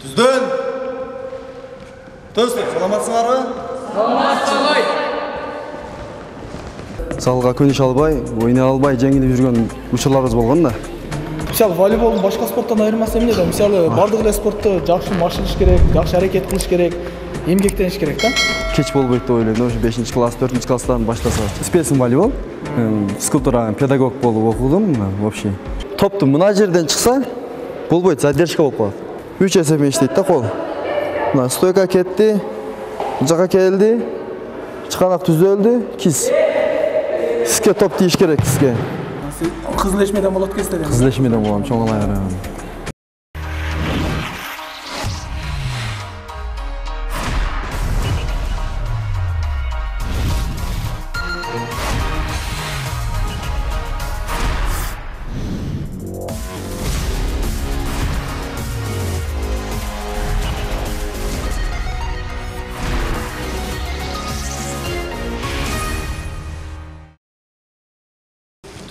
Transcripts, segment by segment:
Түзден! Достар, саламатсыңарбы? Саламатсың. Залга көнүшө албай, ойнай албай жеңилип жүргөн учурларыбыз болгон да. Мисалы волейболдун башка спорттон айырмасы эмнеде? Мисалы бардык эле спортто жакшы машыгыш керек, жакшы аракет кылыш керек, эмгектениш керек да. Кеч болбойт деп ойлойм. Ошо 5-класс, 4-класстан баштаса. Специм волейбол, физкультура педагог болуп окудум вообще. Топту мына жерден чыкса, болбойт, задержка болуп калат. 3 эсебин иштейт да кол. Мына стойка кетти, жака келди, чыканак түзөлдү, киз. Сизге топ тийиш керек, сизге. Кызылешмеден болот кезде. Кызылешмеден болом, чоң алайыр.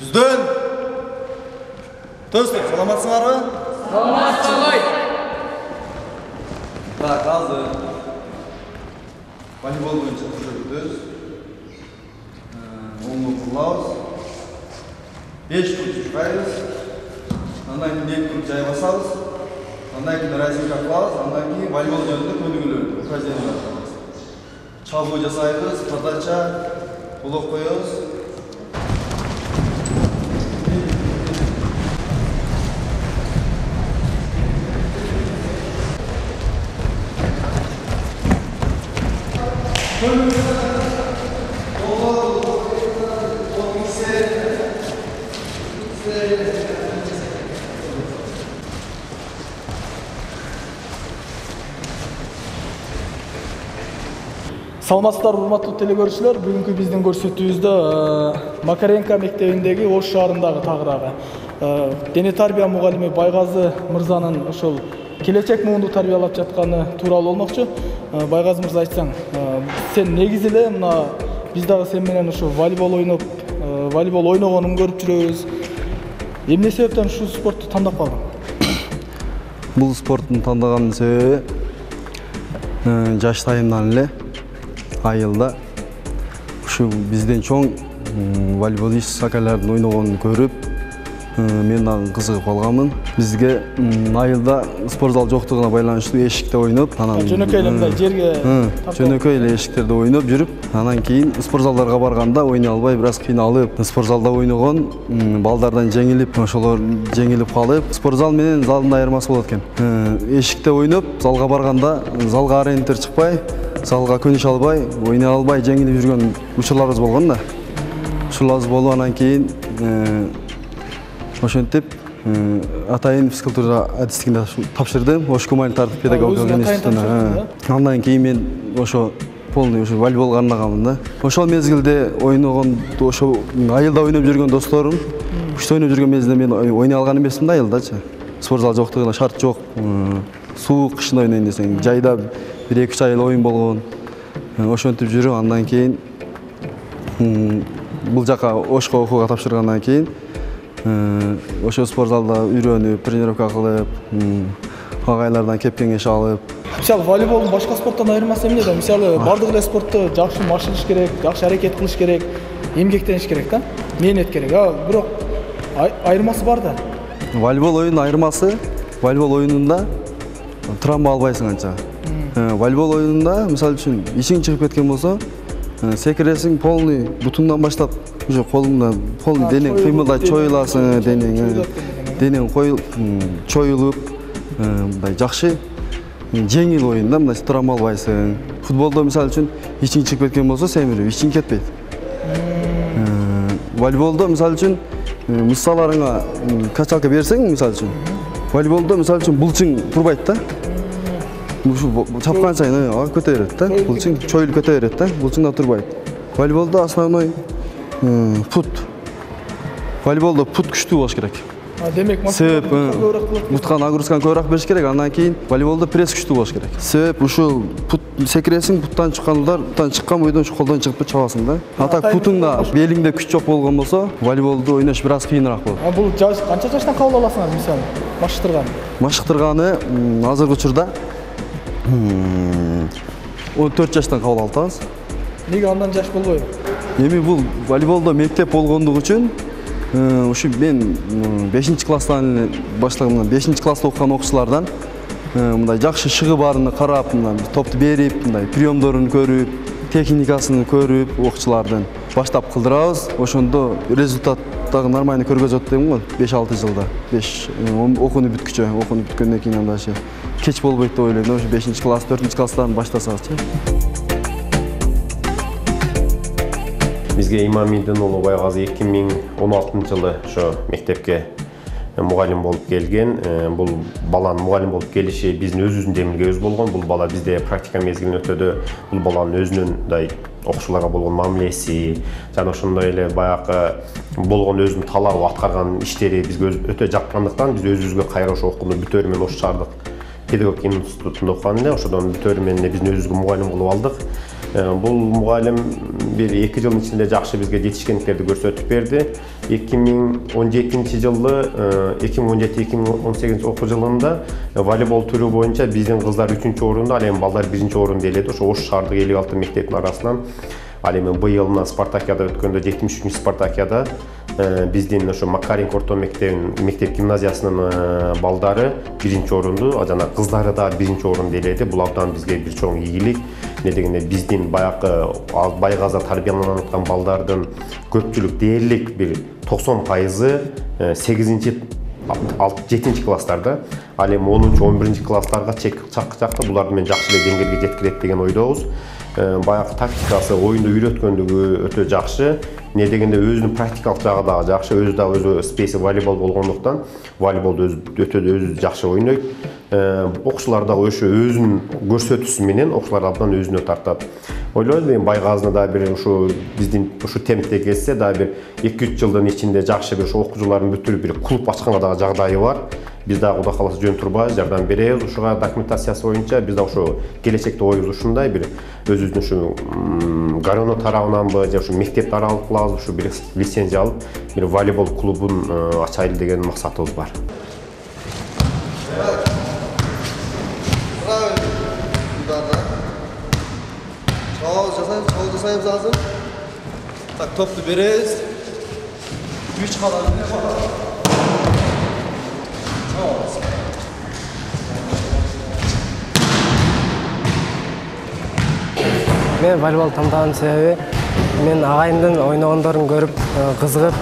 Түзден! Достар, саламатсыңарбы? Саламатсың. Так, азыр волейбол боюнча көрсөтөбүз. Оңго кулабыз. 5 тур чукайбыз. Андан кийин 2 тур жай басабыз. Андан кийин разинка кылабыз. Андан кийин волейбол жөнүндө көнүгүүлөрдү, упражнениялар кылабыз. Чабуу жасайбыз, подача, блок коебуз. Саламатсыздар, урматтуу телекөрүүчүлөр. Бүгүнкү биздин көрсөтүүбүздө Макаренко мектебиндеги Ош шаарындагы тагыраагы дене тарбия мугалими Байгазы мырзанын ошол келечек муунду тарбиялап жатканы тууралуу болмокчу. Байгазы мырза, айтсаң, сен негизи эле мына биз дагы сен менен ошо волейбол ойногонун көрүп жүрөбүз. Эмне себептен ушул спортту тандап калдың? Бул спорттун тандаган себеби жаштайымдан эле айылда ушу бизден чоң волейболист акалардын ойногонун көрүп, мен дагы кызыгып калганмын. Бизге айылда спорт зал жоктугуна байланыштуу эшикте ойноп, анан жөнөкөй эле мындай жерге жөнөкөй эле эшиктерде ойноп жүрүп, анан кийин спорт залдарга барганда ойной албай бир аз кыйналып, спорт залда ойногон балдардан жеңилип, ошолор жеңилип калып, спорт зал менен залдын айырмасы болот экен. Эшикте ойноп, залга барганда залга ориентир чыкпай, залга көнүшө албай, ойной албай жеңилип жүргөн учурларыбыз болгон да. Ушуларыбыз болуп, анан кийин ошентип атайын физкультура адистигинде тапшырдым. Ош гуманитардык педагогика институтуна. Андан кийин мен ошо полный ошо волейболго арнаганмын да. Ошол мезгилде ойногон, ошо айылда ойноп жүргөн досторум, уште ойноп жүргөн мезгилде мен ойной алган эмесмин да айылдачы. Спорт зал жоктугуна шарт жок. Суук кышында ойнойн десең, жайда 1-2 ай эле оюн болгон. Ошентип жүрүп, андан кийин бул жака Ошко окууга тапшыргандан кийин ошо спорт залда үйрөнүп, тренировка кылып, агайлардан кеп кеңеш алып. Мисалы волейболдун башка спорттон айырмасы эмнеде? Мисалы бардык эле спортто жакшы машыгыш керек, жакшы аракет кылыш керек, эмгектениш керек да, мээнет керек. Бирок айырмасы бар да. Волейбол оюнунун айырмасы, волейбол оюнунда травма албайсың анча. Волейбол оюнунда, мисалы үчүн, ишиң чыгып кеткен болсо, секиресиң полный бутуңдан баштап, уже колуңдан полный денең кыймылдайт, чоюласың, денең чоюлуп, мындай жакшы жеңил оюн да, мындай травма албайсың. Футболдо мисалы үчүн ишиң чыгып кеткен болсо, семирип, ишиң кетпейт. Волейболдо мисалы үчүн мышцаларыңа качалка берсең, мисалы үчүн, волейболдо мисалы үчүн булчуң турбайт да. Ушул чапкан сайын агып кете берет да, булчуң чоюлуп кете берет да, булчуңда турбайт. Волейболдо основной пут. Волейболдо пут күчтүү болуш керек. Демек, муткан нагрузканы көбүрөөк бериш керек. Андан кийин волейболдо пресс күчтүү болуш керек. Себеп ушул пут секиресиң, puттан чыккан удар, puттан чыккан бойдон ушу колдон чыгып чабасың да. Атак путуңда, белиңде күч жок болгон болсо, волейболду ойнош бир аз кыйыныраак болот. Бул канча жаштан кабыл аласыңар мисалы? Машықтырғаны азырғы учурда 14 жаштан кабыл алып атабыз. Неге андан жаш болбойбу? Эми бул волейболдо мектеп болгондугу үчүн ушу мен 5-класстан эле баштаган, 5-класста окуган окуучулардан мындай жакшы шыгы баарына карап, мындай топту берип, мындай приемдорун көрүп, техникасын көрүп, окуучулардын баштап кылдырабыз. Ошондо результат дагы нормально көргөзөт дейм го. 5-6 жылда. 5 окууну бүткүчө, окууну бүткөндөн кийин анда кеч болбойт деп ойлойм. Ошо 5-класс, 4-класстан баштасакчы. Бизге Имамидин уулу Байгазы 2016 жылы ошо мектепке мугалим болуп келген. Бул баланын мугалим болуп келиши биздин өзүбүздүн демилгебиз болгон. Бул бала бизде практика мезгилин өтөдү. Бул баланын өзүнүн мындай окуучуларга болгон мамилеси жана ошондой эле баягы болгон өзүнүн талабы аткарган иштери бизге өтө жаккандыктан биз өзүбүзгө кайра ошо окууну бүтөөрү менен ош шаардык педагогика институтунда окуган эле. Ошодон бүтөөрү менен биздин өзүбүзгө мугалим кылып алдык. Бул мугалим 1-2 жылдын ичинде жакшы бизге жетишкендиктерди көрсөтүп берди. 2017 жылы 2017-2018 окуу жылында волейбол түрү боюнча биздин кыздар 3-орунда, ал эми балдар 1-орунда эледи. Ошо Ош шаардык 56 мектептин арасынан ал эми быйыл мына спартакиада өткөндө 73-үнчү спартакиада биздин ошо Макаренко орто мектеп гимназиясынын балдары 1-орунду, жана кыздары да 1-орунду эледи. Бул абдан бизге бир чоң ийгилик. Не дегенде биздин баягы Байгазда тарбияланып аткан балдардын көпчүлүк дээрлик бир 90% 8-7 класстарда, ал эми 10-11 класстарга чакта буларды мен жакшы эле деңгээлге жеткирет деген ойдобуз. Баягы тактикасы, оюнду үйрөткөндүгү өтө жакшы. Не дегенде өзүнүн практикалык жагы дагы жакшы. Өзү да өзү спейси волейбол болгондуктан волейболду өзү жакшы ойнойт. Окуучулар дагы ошо өзүнүн көрсөтүүсү менен окуучулар абдан өзүнө тартат. Ойлойм, мен Байгазына да бир ушу биздин ушу темпте келсе да бир 2-3 жылдын ичинде жакшы бир окуучуларын бүтүрүп бир клуб ачканга дагы жагдайы бар. Биз дагы Кудай кааласа жөн турбайбыз, жардам беребиз. Ушуга документациясы боюнча биз да ошо келечекте оюбуз ушундай бир өзүбүздүн ушу Гароно тарабынанбы же ушу мектеп тарабы кылабыз, ушу бир лицензия алып, бир волейбол клубун ачайлы деген максатыбыз бар. Çavuğu sayıp lazım. Tak toplu berez. 3 kalan ne var? Мен волейбол тандаган себеби мен агайымдын ойногондорун көрүп кызыгып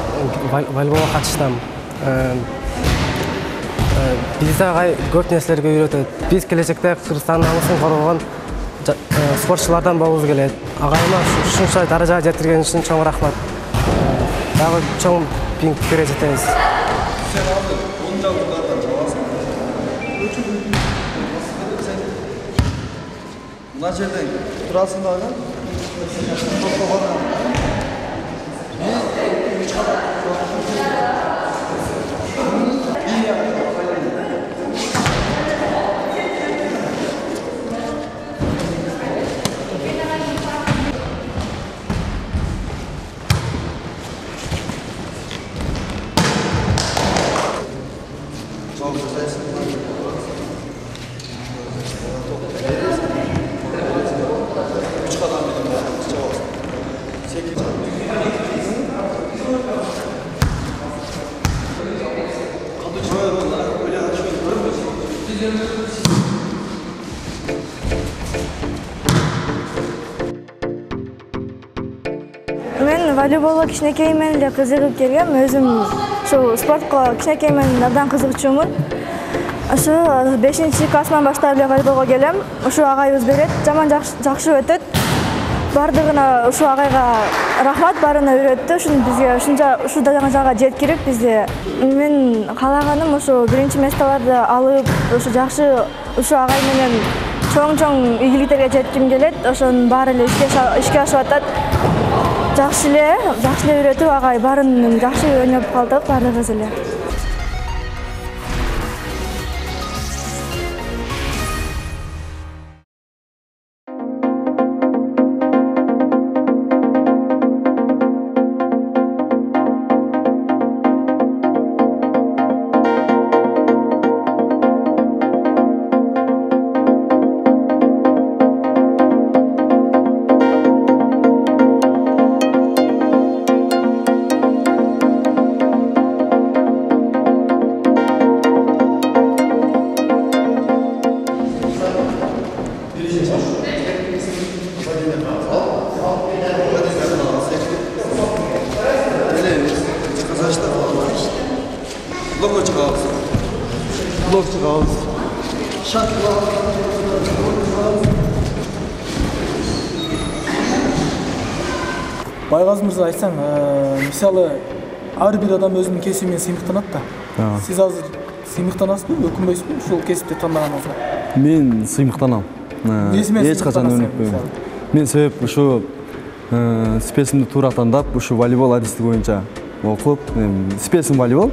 волейболго катыштым. Бизде агай көп нерселерге үйрөтөт. Биз келечекте Кыргызстан намысын коргогон спортчулардан болуубуз келет. Агайыма ушунча даражага жетирген үчүн чоң рахмат. Дагы чоң пикирге жетебиз. Sen abi 10 yıllardan çalasın. Buna жерден turasın da öyle. Çok da var. Мен волейболго кичинекейимден эле кызыгып келгем. Өзүм ушул спортко кичинекейимден абдан кызыгчумун. Ошо 5-класстан баштап эле волейболго келем. Ушул агайыбыз берет, жаман жакшы өтөт. Бардыгына ушул агайга рахмат, баарына үйрөттү. Ушуну бизге ушул даражага жеткирип, бизде мен каалаганым ошо биринчи местолорду алып, ошо жакшы ушул агай менен чоң ийгиликтерге жетким келет. Ошонун баары эле ишке ашып атат. Жакшы эле үйрөтүп, агай баарын жакшы ойноп калдык баардыгыбыз эле. Байғазы мырза, айтсаң, мисалы ар бир адам өзүнүн кесиби менен сыймыктанат да. Сиз азыр сыймыктанасызбы, өкүнбөйсүзбү ушул кесипти тандагандыгыңызга? Мен сыймыктанам. Эч качан өнүкпөйм. Мен себеп ушу специмди туура тандап, ушу волейбол адистиги боюнча окуп, специм волейбол,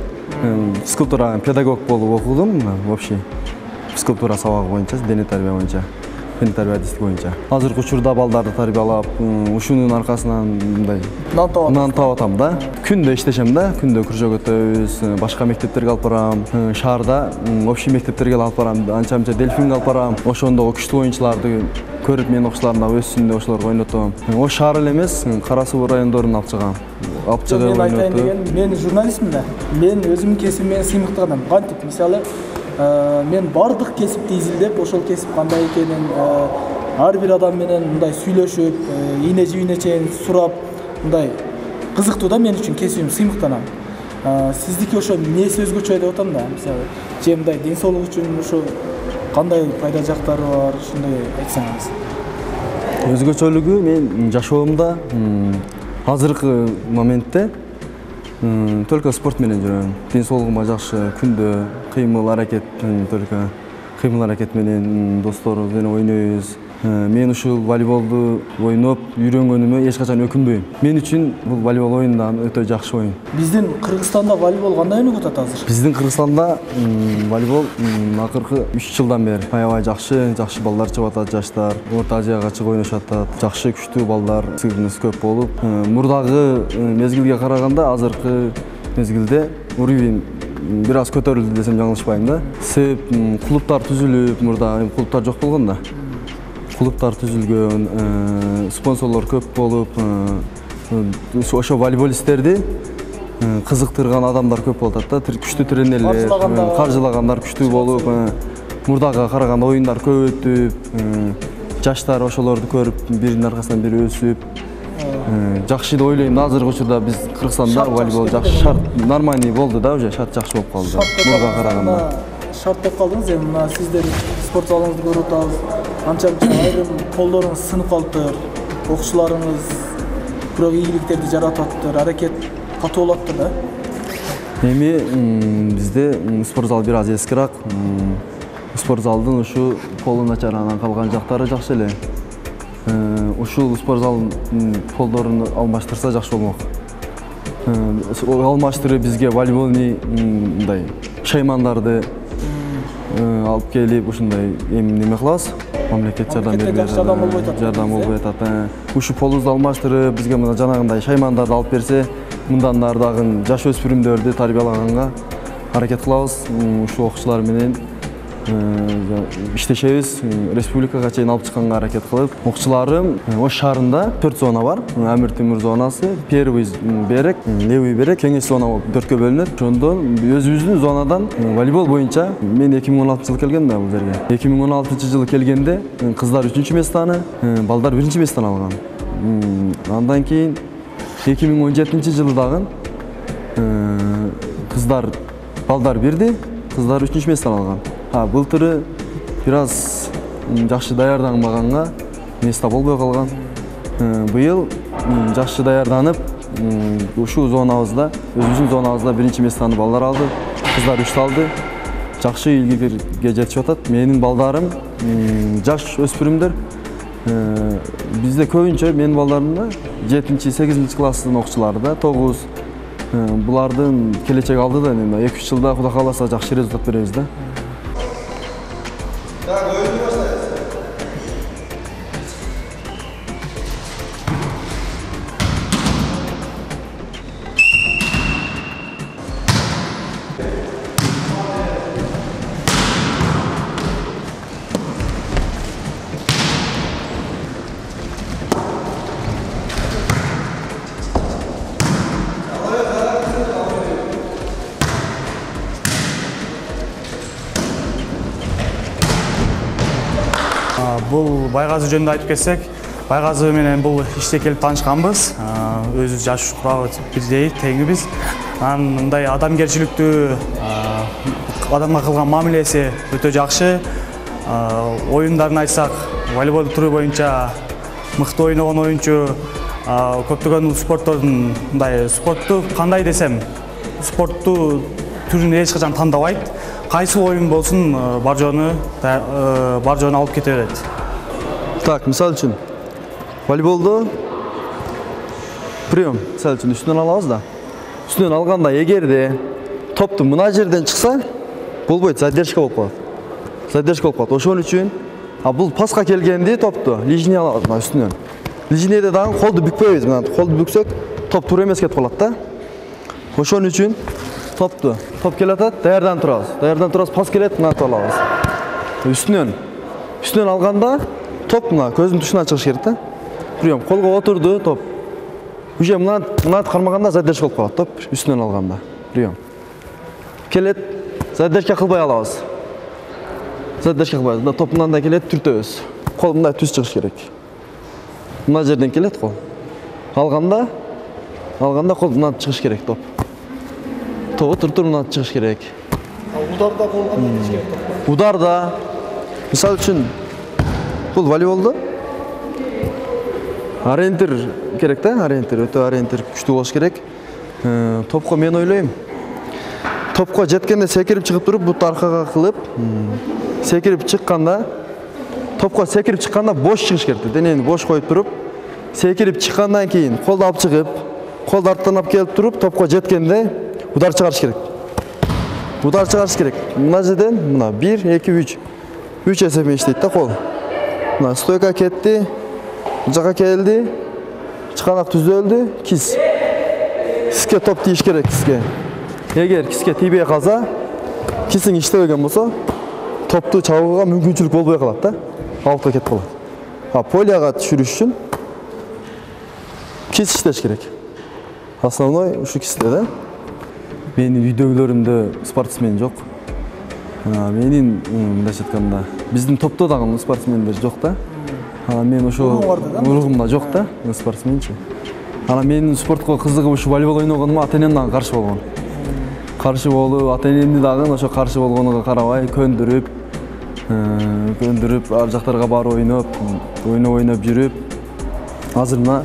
физкультура педагог болуп окудум, вообще физкультура сабагы боюнча, дене тарбия боюнча. Дене тарбия адистиги боюнча. Азыркы учурда балдарды тарбиялап, ушунун аркасынан мындай нан таап атам да. Күндө иштешем да, күндө кружок өтөбүз, башка мектептерге алып барам, шаарда общий мектептерге алып барам, анча-мынча дельфинге алып барам. Ошондо күчтүү оюнчуларды көрүп, мен окуучуларымда өссүн деп ошолорго ойнотом. О шаар эле эмес, Кара суу райондорун алып чыгам. Алып чыгып мен айтайын деген, мен журналистмин да. Мен өзүмдүн кесибим менен сыймыктанам. Кантип, мисалы, мен бардык кесипти изилдеп, ошол кесип кандай экенин ар бир адам менен мындай сүйлөшүп, ийне жибине чейин сурап, мындай кызыктуу да мен үчүн кесибим, сыймыктанам. Сиздики ошо эмнеси өзгөчө деп атам да, мисалы, же мындай ден соолук үчүн ошо кандай пайда жактары бар, ушундай айтсаңыз. Өзгөчөлүгү мен жашоомда азыркы моментте только спорт менен жүрөм. Ден соолугума жакшы, күндө кыймыл аракет, только кыймыл аракет менен достор менен ойнойбуз. Мен ушул волейболду ойноп үйрөнгөнүмө эч качан өкүнбөйм. Мен үчүн бул волейбол оюндан өтө жакшы оюн. Биздин Кыргызстанда волейбол кандай өнүгүп атат азыр? Биздин Кыргызстанда волейбол акыркы 3 жылдан бери аябай жакшы балдар чыгып атат, жаштар Орто Азияга чыгып ойношуп атат. Жакшы күчтүү балдар сыгынысы көп болуп, мурдагы мезгилге караганда азыркы мезгилде уровень бир аз көтөрүлдү десем жаңылышпайм да. Себеп клубтар түзүлүп, мурда клубтар жок болгон да. Клубтар түзүлгөн, спонсорлор көп болуп, ошо волейболисттерди кызыктырган адамдар көп болуп атат да, күчтүү тренерлер, каржылагандар күчтүү болуп, мурдага караганда оюндар көп өтүп, жаштар ошолорду көрүп, биринин аркасынан бири өсүп, жакшы деп ойлойм. Азыркы учурда биз Кыргызстанда волейбол жакшы, шарт нормальный болду да, уже шарт жакшы болуп калды. Мурдага караганда. Шарт деп калдыңыз, эми мына сиздер спорт залыңызды көрүп атабыз. Анча-мынча айрым колдоруңуз сынып калыптыр, окуучуларыңыз бирок ийгиликтерди жаратып атыптыр, аракет катуу болуп атыптыр да. Эми бизде спорт зал бир аз эскирак. Спорт залдын ушу полу начаранан калган жактары жакшы эле. Ушул спорт залдын полдорун алмаштырса жакшы болмок. Алмаштырып бизге волейболный мындай шаймандарды алып келип ушундай неме кылабыз. Мамлекет жардам берип жардам болбой атат. Ушу полубузду алмаштырып бизге мына жанагындай шаймандарды алып берсе, мындан ары дагы жаш өспүрүмдөрдү тарбиялаганга аракет кылабыз. Ушу окуучулар менен иштешебиз, республикага чейин алып чыкканга аракет кылып. Окуучуларым Ош шаарында 4 зона бар. Амир Темур зонасы, первый берек, левый берек, кеңеш зона болуп 4кө бөлүнөт. Ошондон өзүбүздүн зонадан волейбол боюнча мен 2016-жылы келгем да бул жерге. 2016-жылы келгенде кыздар 3-чү местаны, балдар 1-чи местаны алган. Андан кийин 2017-жылы дагы кыздар балдар бирди, кыздар 3-чү местаны алган. Былтыры бир аз жакшы даярданбаганга место болбой калган. Быйыл жакшы даярданып, ушул зонабызда, өзүбүздүн зонабызда 1-чи местаны балдар алды, кыздар 3 алды. Жакшы ийгиликке жетишип атат. Менин балдарым жаш өспүрүмдөр. Бизде көбүнчө менин балдарымда 7-8 класстын окуучулары да, 9. Булардын келечеги алдыда, 2-3 жылда Кудай кааласа жакшы результат беребиз да. Бул Байгазы жөнүндө айтып кетсек, Байгазы менен бул иште келип таанышканбыз. Өзү жаш курагы бирдей, теңибиз. Анын мындай адамгерчиликтүү, адамга кылган мамилеси өтө жакшы. Oyundарын айтсақ, волейбол түрі бойынша мықты ойнаған ойыншы, көптеген спорттордун спортту кандай десем, спортту түрүн эч качан тандабайт. Кайсы ойын болсун бар жону алып кете берет. Так, мисал үчүн волейболду прием, мисал үчүн үстүнөн алабыз да. Үстүнөн алганда эгерде топту мына жерден чыкса, болбойт, задержка болуп калат. Задержка болуп калат. Ошон үчүн бул паска келгенде топту лижний алабыз мына үстүнөн. Лижнийде дагы колду бүкпөйбүз. Мына колду бүксөк, топ туура эмес кетип калат да. Ошон үчүн топ келе атат, даярдан турабыз, пас келет, мына алабыз. Үстүнөн алганда топ мына көздүн тушуна чыгыш керек да. Прием, колго отурду, топ. Уже мына кармаганда задержка болуп калат топ үстүнөн алганда. Прием. Келет, задержка кылбай алабыз. Задержка кылбай, топ мындай келет, түртөбүз. Кол мындай түз чыгыш керек. Мына жерден келет кол. Алганда кол мына чыгыш керек топ. Топ туруп мына чыгыш керек. Ударда кол кандай чыгыш керек топ? Ударда, мисал үчүн бул волейболдо ориентир керек да, өтө ориентир күчтүү болуш керек. Топко мен ойлойм. Топко жеткенде секирип чыгып туруп, бут аркага кылып, секирип чыкканда, топко секирип чыкканда бош чыгыш керек. Денени бош коюп туруп, секирип чыккандан кийин колду алып чыгып, колду арттан алып келип туруп, топко жеткенде удар чыгарыш керек. Мына жерден мына 1, 2, 3. 3 эсебинен иштейт да кол. Мына стойка кетти, жака келди, чыканак түзөлдү, кис. Киске топ тийиш керек, киске. Эгер киске тийбей калса, кисиң иштебеген болсо, топту чабууга мүмкүнчүлүк болбой калат да. Аутка кетип калат. Полияга түшүрүш үчүн кис иштеш керек. Основной ушу кисте да. Менин үйдөгүлөрүмдө спортсмен жок. Менин мындайча айтканда, биздин топто дагы спортсмендер жок да. Мен ошо ургумда жок да, спортсменчи. Менин спортко кызыгып ушу волейбол ойногонума ата-энем дагы каршы болгон. Каршы болуп, ата-энемди дагы ошо каршы болгонуга карабай көндүрүп, ар жактарга барып ойноп жүрүп, азыр мына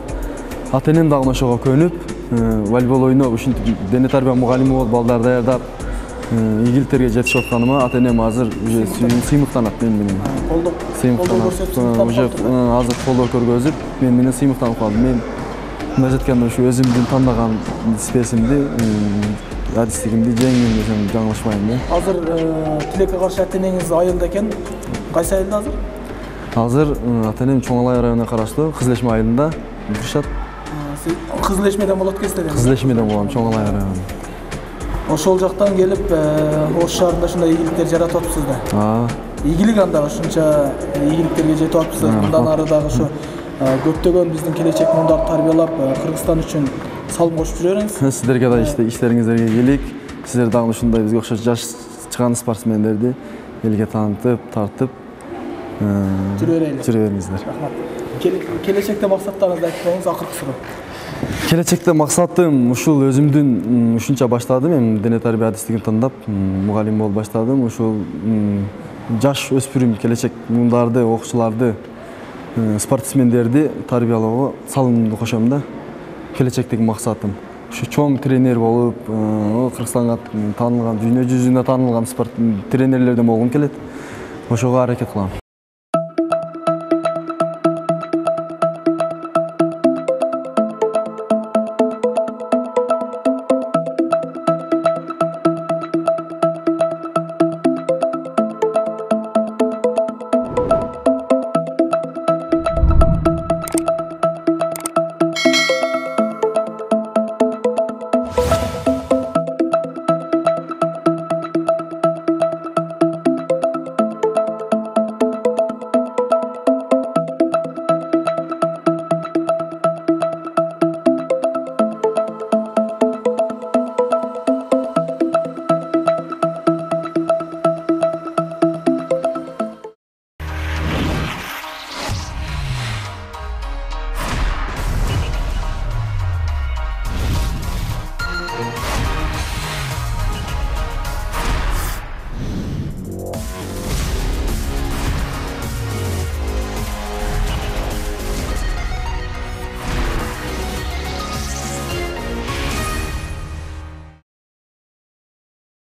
ата-энем дагы ошого көнүп, волейбол ойноп, ушинтип дене тарбия мугалими болуп, балдар даярдап, ийгиликтерге жетишип атканыма ата-энем азыр уже сыймыктанат мен менен. Уже азыр колдоо көргөзүп, мен менен сыймыктанып калды. Мен мына жеткенде ушу өзүмдүн тандаган спесимди, адистигимди жеңдим десем жаңылышпайм да. Азыр тилекке каршы ата-энеңиз айылда экен. Кайсы айылда азыр? Азыр ата-энем Чоң Алай районуна караштуу Кызылешме айылында турушат. Кызылешмеден болот экенсиз? Кызылешмеден болом, Чоң Алай району. Ошол жактан келип, Ош шаарында ушундай ийгиликтер жаратып атыпсыз да. Ийгилик анда ушунча ийгиликтерге жетип атыпсыз. Мындан ары дагы ушу көптөгөн биздин келечек мундарды тарбиялап, Кыргызстан үчүн салым кошуп жүрө бериңиз. Сиздерге да иштериңиздерге келик. Сиздер дагы ушундай бизге окшош жаш чыган спортсмендерди элге таанытып, тартып жүрө бериңиздер. Рахмат. Келечекте максаттарыңызды айтып коюңуз, акыркы суроо. Келечекте максатым ушул өзүмдүн ушунча баштадым, эми дене тарбия адистигин тандап, мугалим болуп баштадым. Ушул жаш өспүрүм келечек мундарды, окуучуларды, спортсмендерди тарбиялоого салымымды кошом да. Келечектеги максатым ушу чоң тренер болуп, Кыргызстанга таанылган, дүйнө жүзүнө таанылган спорт тренерлерден болгум келет. Ошого аракет кылам.